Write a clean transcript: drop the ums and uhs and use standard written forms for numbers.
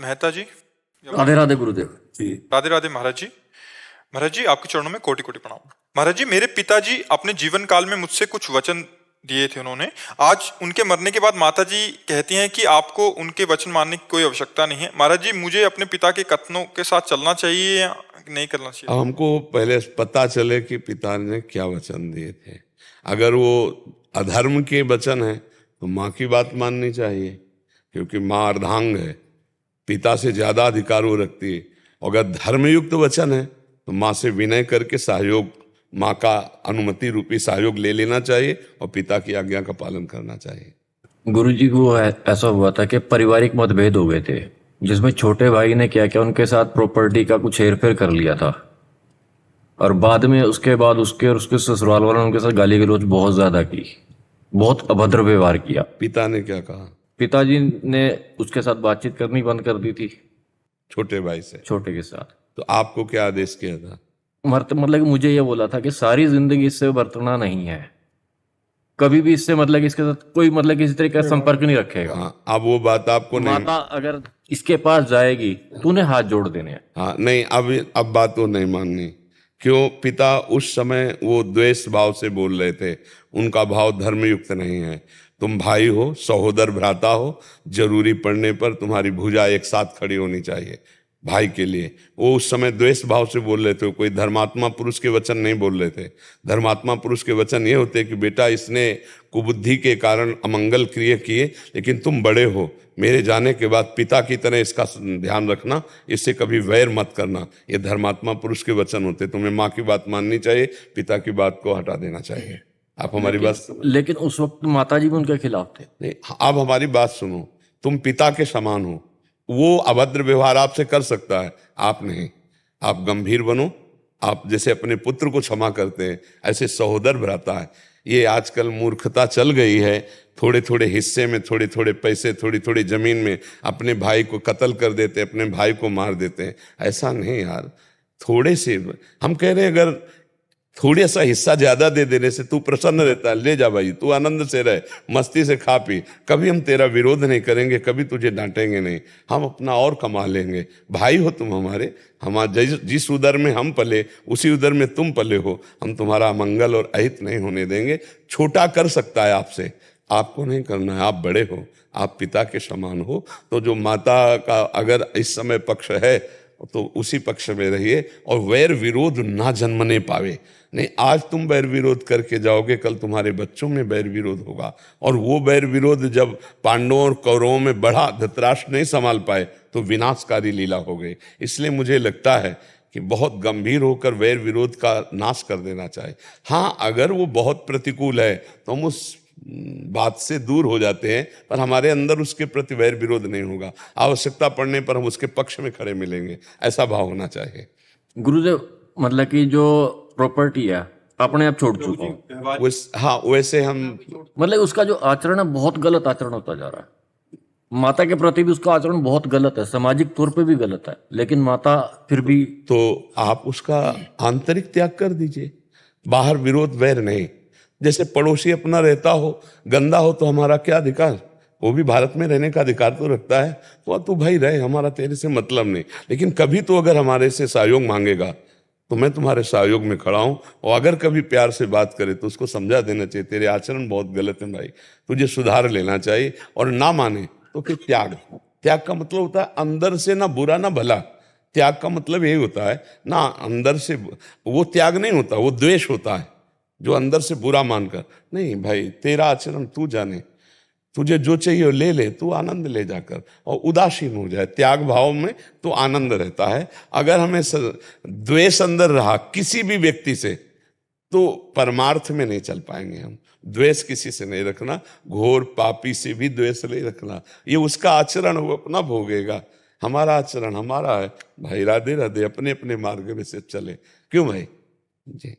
मेहता जी। राधे राधे गुरुदेव जी। राधे राधे महाराज जी। महाराज जी, आपके चरणों में कोटि कोटि प्रणाम। महाराज जी, मेरे पिताजी अपने जीवन काल में मुझसे कुछ वचन दिए थे उन्होंने। आज उनके मरने के बाद माता जी कहती हैं कि आपको उनके वचन मानने की कोई आवश्यकता नहीं है। महाराज जी, मुझे अपने पिता के कथनों के साथ चलना चाहिए या नहीं करना चाहिए? हमको पहले पता चले कि पिता ने क्या वचन दिए थे। अगर वो अधर्म के वचन है तो माँ की बात माननी चाहिए, क्योंकि माँ अर्धांग है, पिता से ज्यादा अधिकार वो रखती है। अगर धर्मयुक्त वचन है तो माँ से विनय करके सहयोग, माँ का अनुमति रूपी सहयोग ले लेना चाहिए और पिता की आज्ञा का पालन करना चाहिए। गुरुजी को ऐसा हुआ था कि पारिवारिक मतभेद हो गए थे, जिसमें छोटे भाई ने क्या किया, उनके साथ प्रॉपर्टी का कुछ हेरफेर कर लिया था। और बाद में उसके बाद उसके और उसके ससुराल वालों ने उनके साथ गाली गलौज बहुत ज्यादा की, बहुत अभद्र व्यवहार किया। पिता ने क्या कहा? पिताजी ने उसके साथ बातचीत करनी बंद कर दी थी, छोटे भाई से, छोटे के साथ। तो आपको क्या आदेश किया था? मतलब कि मुझे ये बोला था कि सारी जिंदगी इससे बरतना नहीं है, कभी भी इससे मतलब इसके साथ कोई मतलब किसी तरह का संपर्क नहीं रखेगा। हाँ, अब वो बात आपको नहीं, माता अगर इसके पास जाएगी तूने हाथ जोड़ देने हैं। हाँ नहीं, अब बात तो नहीं माननी। क्यों? पिता उस समय वो द्वेष भाव से बोल रहे थे, उनका भाव धर्मयुक्त नहीं है। तुम भाई हो, सहोदर भ्राता हो, जरूरी पड़ने पर तुम्हारी भुजा एक साथ खड़ी होनी चाहिए भाई के लिए। वो उस समय द्वेष भाव से बोल रहे थे, कोई धर्मात्मा पुरुष के वचन नहीं बोल रहे थे। धर्मात्मा पुरुष के वचन ये होते कि बेटा, इसने कुबुद्धि के कारण अमंगल क्रिया किए, लेकिन तुम बड़े हो, मेरे जाने के बाद पिता की तरह इसका ध्यान रखना, इससे कभी वैर मत करना। ये धर्मात्मा पुरुष के वचन होते। तुम्हें माँ की बात माननी चाहिए, पिता की बात को हटा देना चाहिए। आप हमारी बात, लेकिन उस वक्त माताजी भी उनके खिलाफ थे। नहीं, आप हमारी बात सुनो। तुम पिता के समान हो, वो अभद्र व्यवहार आपसे कर सकता है, आप नहीं। आप गंभीर बनो, आप जैसे अपने पुत्र को क्षमा करते हैं ऐसे सहोदर भ्राता है। ये आजकल मूर्खता चल गई है, थोड़े थोड़े हिस्से में, थोड़े थोड़े पैसे, थोड़ी थोड़ी जमीन में अपने भाई को कत्ल कर देते हैं, अपने भाई को मार देते हैं। ऐसा नहीं यार, थोड़े से हम कह रहे हैं, अगर थोड़ा सा हिस्सा ज्यादा दे देने से तू प्रसन्न रहता है, ले जा भाई, तू आनंद से रहे, मस्ती से खा पी, कभी हम तेरा विरोध नहीं करेंगे, कभी तुझे डांटेंगे नहीं, हम अपना और कमा लेंगे। भाई हो तुम हमारे, जिस उदर में हम पले उसी उदर में तुम पले हो। हम तुम्हारा मंगल और अहित नहीं होने देंगे। छोटा कर सकता है आपसे, आपको नहीं करना है। आप बड़े हो, आप पिता के समान हो। तो जो माता का अगर इस समय पक्ष है तो उसी पक्ष में रहिए और वैर विरोध ना जन्मने पावे। नहीं, आज तुम वैर विरोध करके जाओगे, कल तुम्हारे बच्चों में वैर विरोध होगा। और वो वैर विरोध जब पांडवों और कौरवों में बढ़ा, धृतराष्ट्र नहीं संभाल पाए, तो विनाशकारी लीला हो गई। इसलिए मुझे लगता है कि बहुत गंभीर होकर वैर विरोध का नाश कर देना चाहिए। हाँ, अगर वो बहुत प्रतिकूल है तो हम उस बात से दूर हो जाते हैं, पर हमारे अंदर उसके प्रति वैर विरोध नहीं होगा। आवश्यकता पड़ने पर हम उसके पक्ष में खड़े मिलेंगे, ऐसा भाव होना चाहिए। गुरुदेव, मतलब कि जो प्रॉपर्टी है अपने आप छोड़ चुका हूँ। हाँ, वैसे हम, मतलब उसका जो आचरण है बहुत गलत आचरण होता जा रहा है। माता के प्रति भी उसका आचरण बहुत गलत है, सामाजिक तौर पे भी गलत है, लेकिन माता फिर भी। तो आप उसका आंतरिक त्याग कर दीजिए, बाहर विरोध वैर नहीं। जैसे पड़ोसी अपना रहता हो, गंदा हो तो हमारा क्या अधिकार? वो भी भारत में रहने का अधिकार तो रखता है, तो तू भाई रहे, हमारा तेरे से मतलब नहीं। लेकिन कभी तो अगर हमारे से सहयोग मांगेगा तो मैं तुम्हारे सहयोग में खड़ा हूं। और अगर कभी प्यार से बात करे तो उसको समझा देना चाहिए, तेरे आचरण बहुत गलत है भाई, तुझे सुधार लेना चाहिए। और ना माने तो फिर त्याग। त्याग का मतलब होता है अंदर से ना बुरा ना भला। त्याग का मतलब यही होता है ना, अंदर से वो त्याग नहीं होता, वो द्वेष होता है, जो अंदर से बुरा मानकर। नहीं भाई, तेरा आचरण तू जाने, तुझे जो चाहिए ले ले, तू आनंद ले जाकर, और उदासीन हो जाए। त्याग भाव में तो आनंद रहता है। अगर हमें द्वेष अंदर रहा किसी भी व्यक्ति से तो परमार्थ में नहीं चल पाएंगे हम। द्वेष किसी से नहीं रखना, घोर पापी से भी द्वेष नहीं रखना। ये उसका आचरण, वो अपना भोगेगा, हमारा आचरण हमारा है। भाई राधे राधे, अपने अपने मार्ग में से चले। क्यों भाई जी।